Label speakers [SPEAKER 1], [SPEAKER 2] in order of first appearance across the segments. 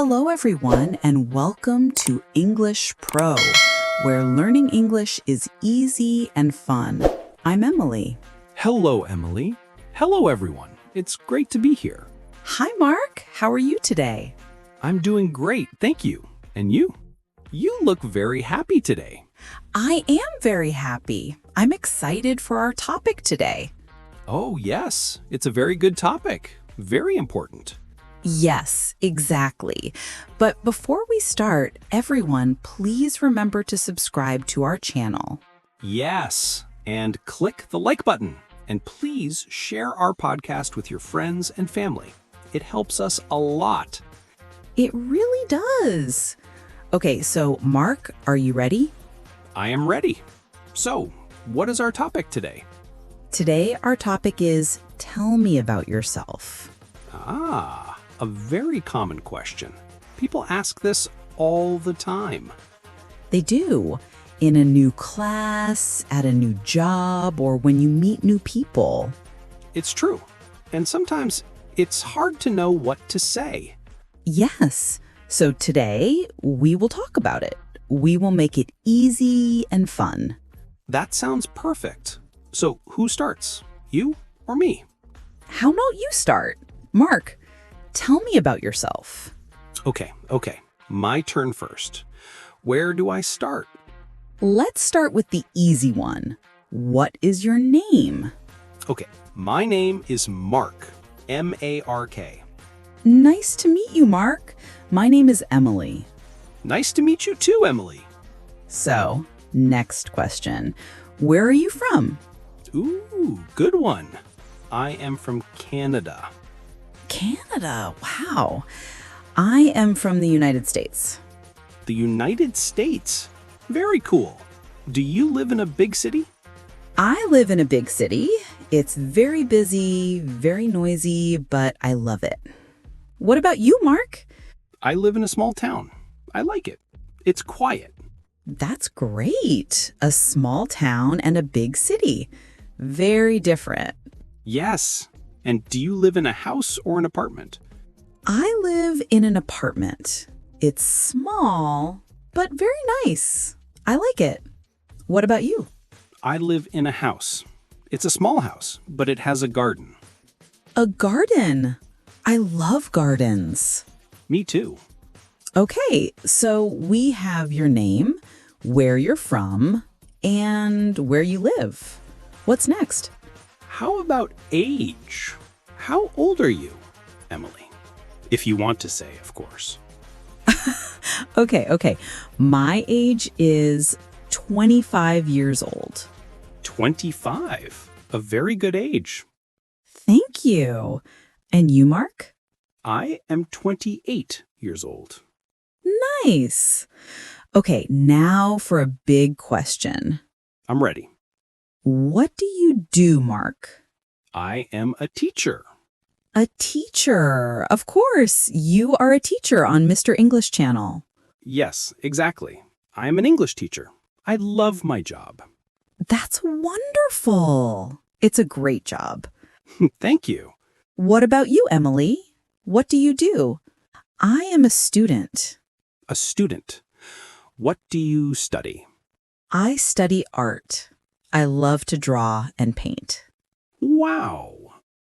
[SPEAKER 1] Hello, everyone, and welcome to English Pro, where learning English is easy and fun. I'm Emily.
[SPEAKER 2] Hello, Emily. Hello, everyone. It's great to be here.
[SPEAKER 1] Hi, Mark. How are you today?
[SPEAKER 2] I'm doing great, thank you. And you? You look very happy today.
[SPEAKER 1] I am very happy. I'm excited for our topic today.
[SPEAKER 2] Oh, yes. It's a very good topic. Very important.
[SPEAKER 1] Yes, exactly. But before we start, everyone, please remember to subscribe to our channel.
[SPEAKER 2] Yes. And click the like button. And please share our podcast with your friends and family. It helps us a lot.
[SPEAKER 1] It really does. Okay, so Mark, are you ready?
[SPEAKER 2] I am ready. So, what is our topic today?
[SPEAKER 1] Today, our topic is Tell Me About Yourself.
[SPEAKER 2] Ah, a very common question. People ask this all the time.
[SPEAKER 1] They do. In a new class, at a new job, or when you meet new people.
[SPEAKER 2] It's true. And sometimes it's hard to know what to say.
[SPEAKER 1] Yes. So today, we will talk about it. We will make it easy and fun.
[SPEAKER 2] That sounds perfect. So who starts? You or me?
[SPEAKER 1] How about you start? Mark, tell me about yourself.
[SPEAKER 2] Okay. My turn first. Where do I start?
[SPEAKER 1] Let's start with the easy one. What is your name?
[SPEAKER 2] Okay, my name is Mark. M-A-R-K.
[SPEAKER 1] Nice to meet you, Mark. My name is Emily.
[SPEAKER 2] Nice to meet you too, Emily.
[SPEAKER 1] So, next question. Where are you from?
[SPEAKER 2] Ooh, good one. I am from Canada.
[SPEAKER 1] Canada, wow. I am from the United States.
[SPEAKER 2] The United States. Very cool. Do you live in a big city?
[SPEAKER 1] I live in a big city. It's very busy, very noisy, but I love it. What about you, Mark?
[SPEAKER 2] I live in a small town. I like it. It's quiet.
[SPEAKER 1] That's great. A small town and a big city. Very different.
[SPEAKER 2] Yes. And do you live in a house or an apartment?
[SPEAKER 1] I live in an apartment. It's small, but very nice. I like it. What about you?
[SPEAKER 2] I live in a house. It's a small house, but it has a garden.
[SPEAKER 1] A garden. I love gardens.
[SPEAKER 2] Me too.
[SPEAKER 1] Okay, so we have your name, where you're from, and where you live. What's next?
[SPEAKER 2] How about age? How old are you, Emily? If you want to say, of course.
[SPEAKER 1] Okay. My age is 25 years old.
[SPEAKER 2] 25. A very good age.
[SPEAKER 1] Thank you. And you, Mark?
[SPEAKER 2] I am 28 years old.
[SPEAKER 1] Nice. Okay, now for a big question.
[SPEAKER 2] I'm ready.
[SPEAKER 1] What do you do, Mark?
[SPEAKER 2] I am a teacher.
[SPEAKER 1] A teacher. Of course, you are a teacher on Mr. English channel.
[SPEAKER 2] Yes, exactly. I am an English teacher. I love my job.
[SPEAKER 1] That's wonderful. It's a great job.
[SPEAKER 2] Thank you.
[SPEAKER 1] What about you, Emily? What do you do? I am a student.
[SPEAKER 2] A student. What do you study?
[SPEAKER 1] I study art. I love to draw and paint.
[SPEAKER 2] Wow.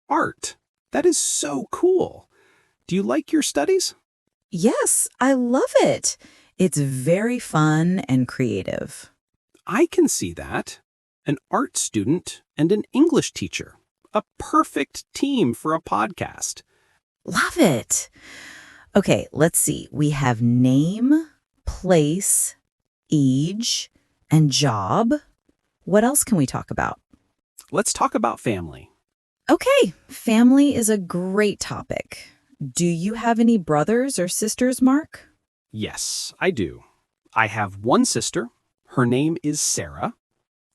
[SPEAKER 2] Art. That is so cool. Do you like your studies?
[SPEAKER 1] Yes, I love it. It's very fun and creative.
[SPEAKER 2] I can see that. An art student and an English teacher. A perfect team for a podcast.
[SPEAKER 1] Love it. Okay, let's see. We have name, place, age, and job. What else can we talk about?
[SPEAKER 2] Let's talk about family.
[SPEAKER 1] Okay, family is a great topic. Do you have any brothers or sisters, Mark?
[SPEAKER 2] Yes, I do. I have one sister. Her name is Sarah.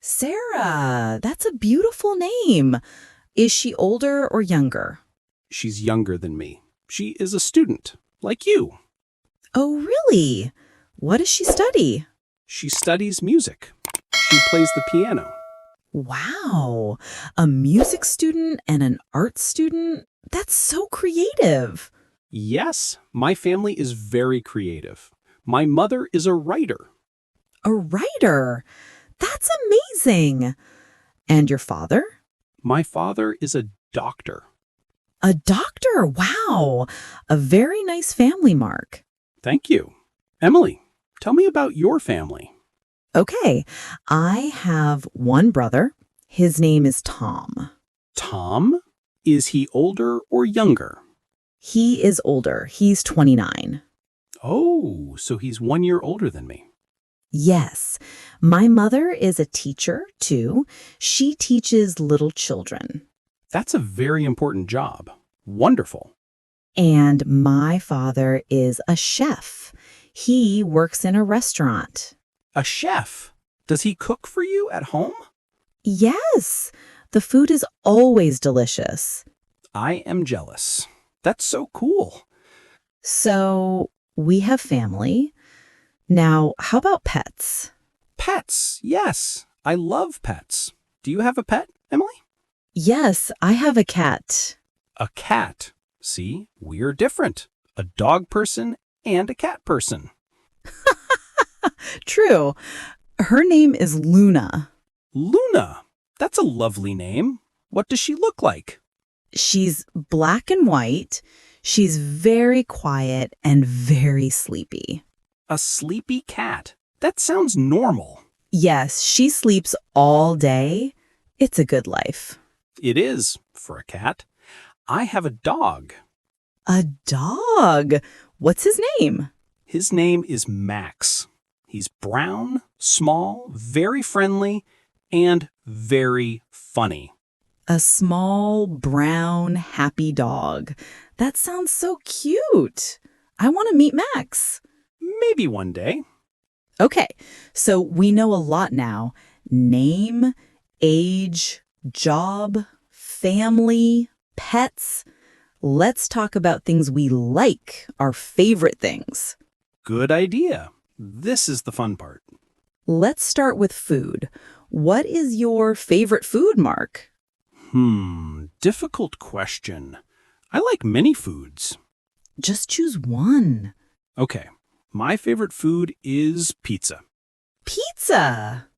[SPEAKER 1] Sarah, that's a beautiful name. Is she older or younger?
[SPEAKER 2] She's younger than me. She is a student, like you.
[SPEAKER 1] Oh, really? What does she study?
[SPEAKER 2] She studies music. She plays the piano.
[SPEAKER 1] Wow, a music student and an art student? That's so creative.
[SPEAKER 2] Yes, my family is very creative. My mother is a writer.
[SPEAKER 1] A writer. That's amazing. And your father?
[SPEAKER 2] My father is a doctor.
[SPEAKER 1] A doctor. Wow. A very nice family, Mark.
[SPEAKER 2] Thank you. Emily, tell me about your family.
[SPEAKER 1] Okay. I have one brother. His name is Tom.
[SPEAKER 2] Tom? Is he older or younger?
[SPEAKER 1] He is older. He's 29.
[SPEAKER 2] Oh, so he's 1 year older than me.
[SPEAKER 1] Yes. My mother is a teacher, too. She teaches little children.
[SPEAKER 2] That's a very important job. Wonderful.
[SPEAKER 1] And my father is a chef. He works in a restaurant.
[SPEAKER 2] A chef? Does he cook for you at home?
[SPEAKER 1] Yes, the food is always delicious.
[SPEAKER 2] I am jealous. That's so cool.
[SPEAKER 1] So we have family. Now, how about pets?
[SPEAKER 2] Pets, yes. I love pets. Do you have a pet, Emily?
[SPEAKER 1] Yes, I have a cat.
[SPEAKER 2] A cat. See, we're different. A dog person and a cat person.
[SPEAKER 1] True. Her name is Luna.
[SPEAKER 2] Luna. That's a lovely name. What does she look like?
[SPEAKER 1] She's black and white. She's very quiet and very sleepy.
[SPEAKER 2] A sleepy cat. That sounds normal.
[SPEAKER 1] Yes, she sleeps all day. It's a good life.
[SPEAKER 2] It is, for a cat. I have a dog.
[SPEAKER 1] A dog? What's his name?
[SPEAKER 2] His name is Max. He's brown, small, very friendly, and very funny.
[SPEAKER 1] A small, brown, happy dog. That sounds so cute. I want to meet Max.
[SPEAKER 2] Maybe one day.
[SPEAKER 1] Okay, so we know a lot now. Name, age, job, family, pets. Let's talk about things we like, our favorite things.
[SPEAKER 2] Good idea. This is the fun part.
[SPEAKER 1] Let's start with food. What is your favorite food, Mark?
[SPEAKER 2] Difficult question. I like many foods.
[SPEAKER 1] Just choose one.
[SPEAKER 2] Okay, my favorite food is pizza.
[SPEAKER 1] Pizza!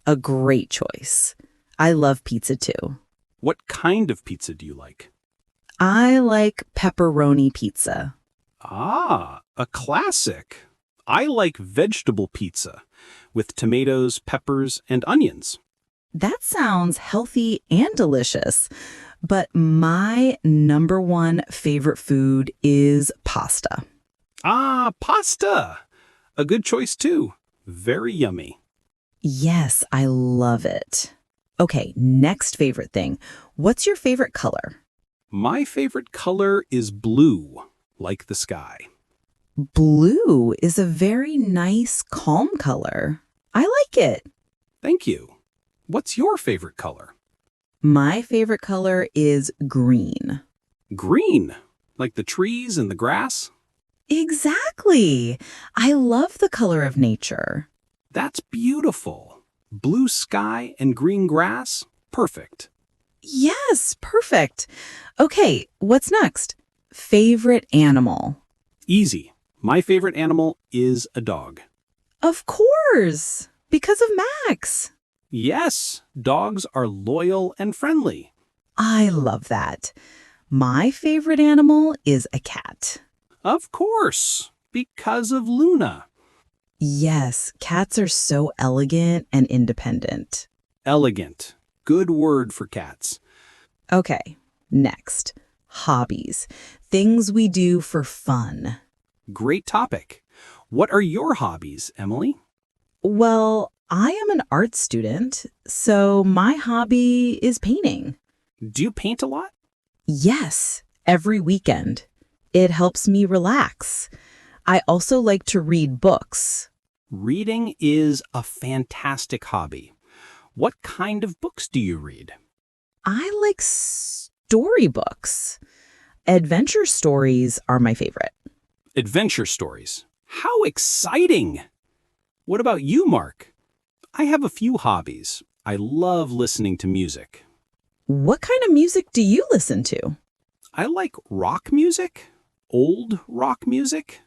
[SPEAKER 1] A great choice. I love pizza too.
[SPEAKER 2] What kind of pizza do you like?
[SPEAKER 1] I like pepperoni pizza.
[SPEAKER 2] Ah, a classic. I like vegetable pizza with tomatoes, peppers, and onions.
[SPEAKER 1] That sounds healthy and delicious. But my number one favorite food is pasta.
[SPEAKER 2] Ah, pasta. A good choice too. Very yummy.
[SPEAKER 1] Yes, I love it. Okay, next favorite thing. What's your favorite color?
[SPEAKER 2] My favorite color is blue, like the sky.
[SPEAKER 1] Blue is a very nice, calm color. I like it.
[SPEAKER 2] Thank you. What's your favorite color?
[SPEAKER 1] My favorite color is green.
[SPEAKER 2] Green, like the trees and the grass?
[SPEAKER 1] Exactly. I love the color of nature.
[SPEAKER 2] That's beautiful. Blue sky and green grass? Perfect.
[SPEAKER 1] Yes, perfect. Okay, what's next? Favorite animal.
[SPEAKER 2] Easy. My favorite animal is a dog.
[SPEAKER 1] Of course, because of Max.
[SPEAKER 2] Yes, dogs are loyal and friendly.
[SPEAKER 1] I love that. My favorite animal is a cat.
[SPEAKER 2] Of course, because of Luna.
[SPEAKER 1] Yes, cats are so elegant and independent.
[SPEAKER 2] Elegant. Good word for cats.
[SPEAKER 1] Okay, next. Hobbies. Things we do for fun.
[SPEAKER 2] Great topic. What are your hobbies, Emily?
[SPEAKER 1] Well, I am an art student, so my hobby is painting.
[SPEAKER 2] Do you paint a lot?
[SPEAKER 1] Yes, every weekend. It helps me relax. I also like to read books.
[SPEAKER 2] Reading is a fantastic hobby. What kind of books do you read?
[SPEAKER 1] I like storybooks. Adventure stories are my favorite.
[SPEAKER 2] Adventure stories. How exciting! What about you, Mark? I have a few hobbies. I love listening to music.
[SPEAKER 1] What kind of music do you listen to?
[SPEAKER 2] I like rock music, old rock music.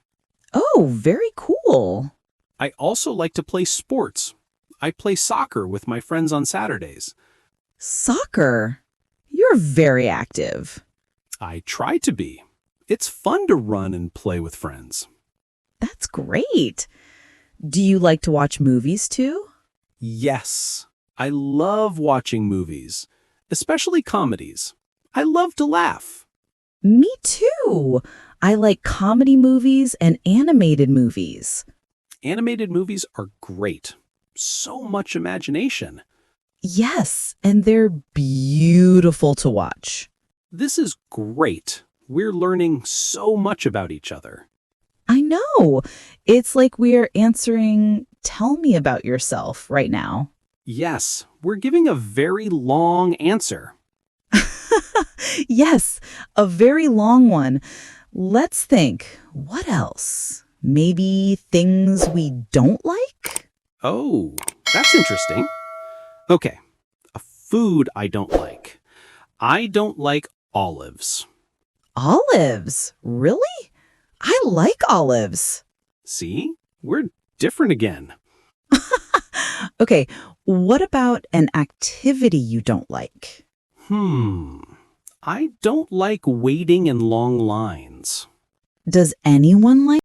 [SPEAKER 1] Oh, very cool.
[SPEAKER 2] I also like to play sports. I play soccer with my friends on Saturdays.
[SPEAKER 1] Soccer. You're very active.
[SPEAKER 2] I try to be. It's fun to run and play with friends.
[SPEAKER 1] That's great. Do you like to watch movies too?
[SPEAKER 2] Yes, I love watching movies, especially comedies. I love to laugh.
[SPEAKER 1] Me too. I like comedy movies and animated movies.
[SPEAKER 2] Animated movies are great. So much imagination.
[SPEAKER 1] Yes, and they're beautiful to watch.
[SPEAKER 2] This is great. We're learning so much about each other.
[SPEAKER 1] I know. It's like we're answering, tell me about yourself right now.
[SPEAKER 2] Yes, we're giving a very long answer.
[SPEAKER 1] Yes, a very long one. Let's think. What else? Maybe things we don't like?
[SPEAKER 2] Oh, that's interesting. Okay, a food I don't like. I don't like olives.
[SPEAKER 1] Olives? Really? I like olives.
[SPEAKER 2] See? We're different again.
[SPEAKER 1] Okay, what about an activity you don't like?
[SPEAKER 2] I don't like waiting in long lines.
[SPEAKER 1] Does anyone like